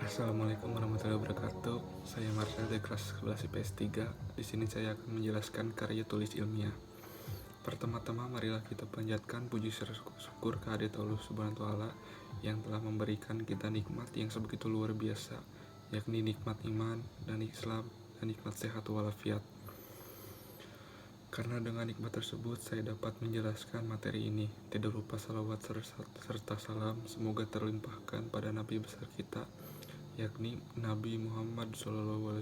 Assalamualaikum warahmatullahi wabarakatuh. Saya Marcel dari kelas 11 IPS 3. Di sini saya akan menjelaskan karya tulis ilmiah. Pertama-tama marilah kita panjatkan puji syukur kehadirat Allah Subhanahu wa taala yang telah memberikan kita nikmat yang sebegitu luar biasa, yakni nikmat iman dan Islam dan nikmat sehat walafiat. Karena dengan nikmat tersebut saya dapat menjelaskan materi ini. Tidak lupa salawat serta salam semoga terlimpahkan pada Nabi besar kita, yakni Nabi Muhammad SAW,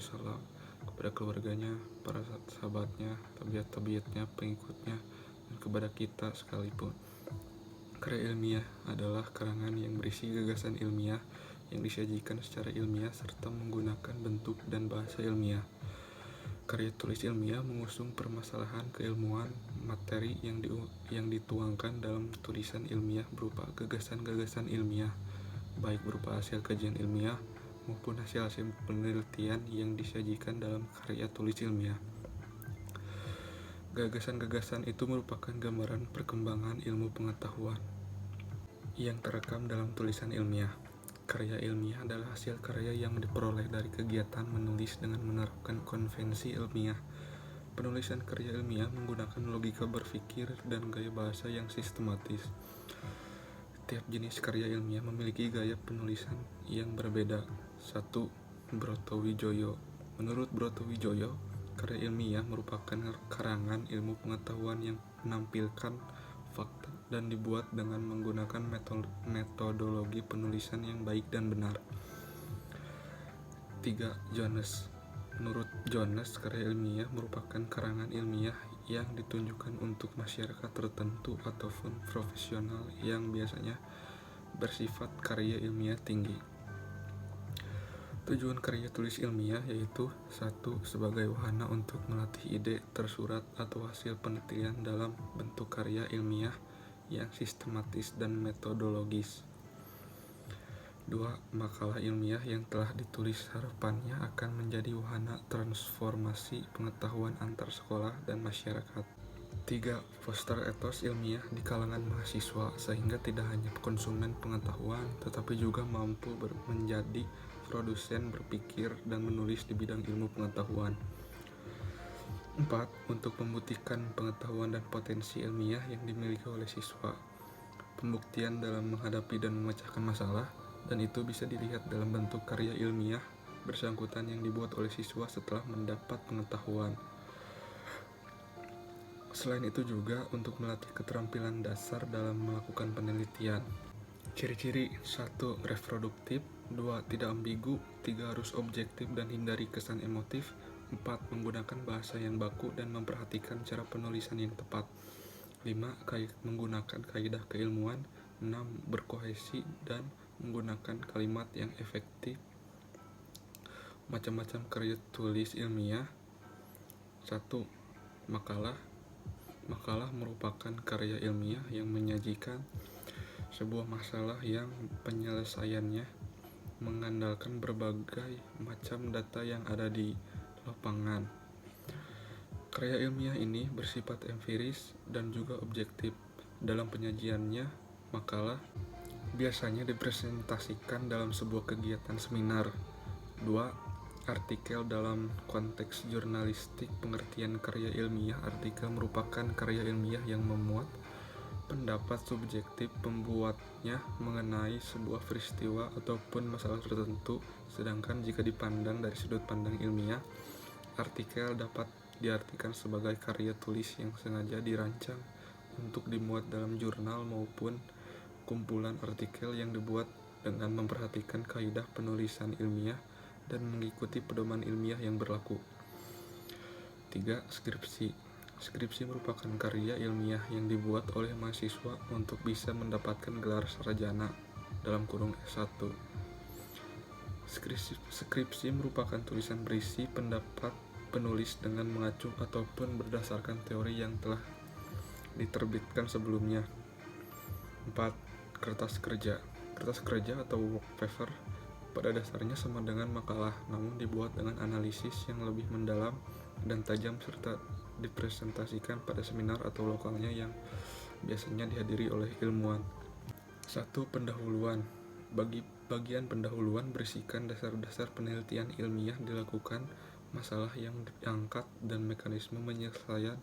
kepada keluarganya, para sahabatnya, tabiat-tabiatnya, pengikutnya, dan kepada kita sekalipun. Karya ilmiah adalah karangan yang berisi gagasan ilmiah yang disajikan secara ilmiah serta menggunakan bentuk dan bahasa ilmiah. Karya tulis ilmiah mengusung permasalahan keilmuan materi yang dituangkan dalam tulisan ilmiah berupa gagasan-gagasan ilmiah, baik berupa hasil kajian ilmiah maupun hasil-hasil penelitian yang disajikan dalam karya tulis ilmiah. Gagasan-gagasan itu merupakan gambaran perkembangan ilmu pengetahuan yang terekam dalam tulisan ilmiah. Karya ilmiah adalah hasil karya yang diperoleh dari kegiatan menulis dengan menerapkan konvensi ilmiah. Penulisan karya ilmiah menggunakan logika berpikir dan gaya bahasa yang sistematis. Tiap jenis karya ilmiah memiliki gaya penulisan yang berbeda. 1. Brotowijoyo. Menurut Brotowijoyo, karya ilmiah merupakan karangan ilmu pengetahuan yang menampilkan fakta dan dibuat dengan menggunakan metodologi penulisan yang baik dan benar. 3. Jones. Menurut Jones, karya ilmiah merupakan karangan ilmiah yang ditunjukkan untuk masyarakat tertentu ataupun profesional yang biasanya bersifat karya ilmiah tinggi. Tujuan karya tulis ilmiah yaitu 1. Sebagai wahana untuk melatih ide tersurat atau hasil penelitian dalam bentuk karya ilmiah yang sistematis dan metodologis. 2. Makalah ilmiah yang telah ditulis harapannya akan menjadi wahana transformasi pengetahuan antar sekolah dan masyarakat. 3. Foster etos ilmiah di kalangan mahasiswa sehingga tidak hanya konsumen pengetahuan tetapi juga mampu menjadi produsen berpikir dan menulis di bidang ilmu pengetahuan. 4. Untuk membuktikan pengetahuan dan potensi ilmiah yang dimiliki oleh siswa. Pembuktian dalam menghadapi dan memecahkan masalah, dan itu bisa dilihat dalam bentuk karya ilmiah bersangkutan yang dibuat oleh siswa setelah mendapat pengetahuan. Selain itu juga untuk melatih keterampilan dasar dalam melakukan penelitian. Ciri-ciri: 1. Reproduktif. 2. Tidak ambigu. 3. Harus objektif dan hindari kesan emotif. 4. Menggunakan bahasa yang baku dan memperhatikan cara penulisan yang tepat. 5. Menggunakan kaidah keilmuan. 6. Berkohesi dan menggunakan kalimat yang efektif. Macam-macam karya tulis ilmiah. 1. Makalah. Makalah merupakan karya ilmiah yang menyajikan sebuah masalah yang penyelesaiannya mengandalkan berbagai macam data yang ada di lapangan. Karya ilmiah ini bersifat empiris dan juga objektif. Dalam penyajiannya, makalah biasanya dipresentasikan dalam sebuah kegiatan seminar. 2. Artikel dalam konteks jurnalistik. Pengertian karya ilmiah. Artikel merupakan karya ilmiah yang memuat pendapat subjektif pembuatnya mengenai sebuah peristiwa ataupun masalah tertentu, sedangkan jika dipandang dari sudut pandang ilmiah, artikel dapat diartikan sebagai karya tulis yang sengaja dirancang untuk dimuat dalam jurnal maupun kumpulan artikel yang dibuat dengan memperhatikan kaidah penulisan ilmiah dan mengikuti pedoman ilmiah yang berlaku. 3. Skripsi. Skripsi merupakan karya ilmiah yang dibuat oleh mahasiswa untuk bisa mendapatkan gelar sarjana (S1). Skripsi merupakan tulisan berisi pendapat penulis dengan mengacu ataupun berdasarkan teori yang telah diterbitkan sebelumnya. 4. Kertas kerja. Kertas kerja atau work paper pada dasarnya sama dengan makalah, namun dibuat dengan analisis yang lebih mendalam dan tajam serta dipresentasikan pada seminar atau lokalnya yang biasanya dihadiri oleh ilmuwan. 1. Pendahuluan. Bagi Bagian pendahuluan berisikan dasar-dasar penelitian ilmiah dilakukan, masalah yang diangkat, dan mekanisme penyelesaian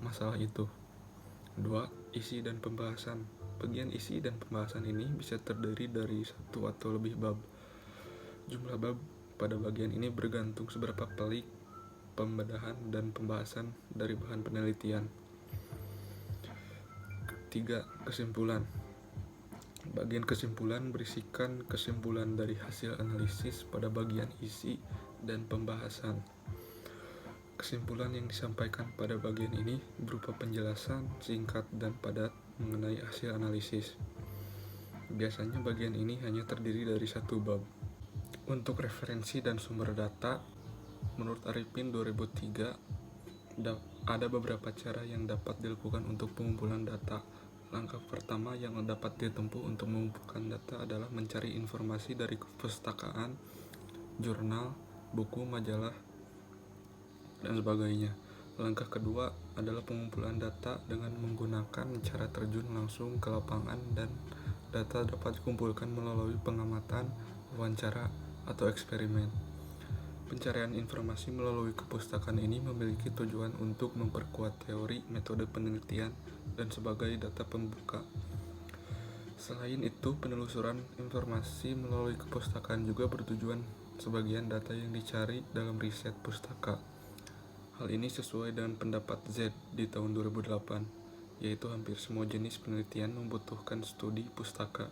masalah itu. 2. Isi dan pembahasan. Bagian isi dan pembahasan ini bisa terdiri dari satu atau lebih bab. Jumlah bab pada bagian ini bergantung seberapa pelik pembedahan dan pembahasan dari bahan penelitian. 3. Kesimpulan. Bagian kesimpulan berisikan kesimpulan dari hasil analisis pada bagian isi dan pembahasan. Kesimpulan yang disampaikan pada bagian ini berupa penjelasan singkat dan padat mengenai hasil analisis. Biasanya bagian ini hanya terdiri dari satu bab. Untuk referensi dan sumber data, menurut Arifin 2003, ada beberapa cara yang dapat dilakukan untuk pengumpulan data. Langkah pertama yang dapat ditempuh untuk mengumpulkan data adalah mencari informasi dari perpustakaan, jurnal, buku, majalah, dan sebagainya. Langkah kedua adalah pengumpulan data dengan menggunakan cara terjun langsung ke lapangan, dan data dapat dikumpulkan melalui pengamatan, wawancara, atau eksperimen. Pencarian informasi melalui kepustakaan ini memiliki tujuan untuk memperkuat teori, metode penelitian, dan sebagai data pembuka. Selain itu, penelusuran informasi melalui kepustakaan juga bertujuan sebagian data yang dicari dalam riset pustaka. Hal ini sesuai dengan pendapat Z di tahun 2008, yaitu hampir semua jenis penelitian membutuhkan studi pustaka.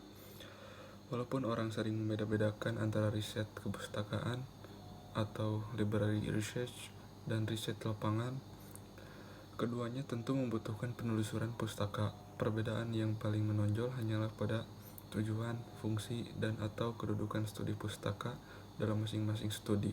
Walaupun orang sering membeda-bedakan antara riset kepustakaan atau library research dan riset lapangan, keduanya tentu membutuhkan penelusuran pustaka. Perbedaan yang paling menonjol hanyalah pada tujuan, fungsi, dan atau kedudukan studi pustaka dalam masing-masing studi.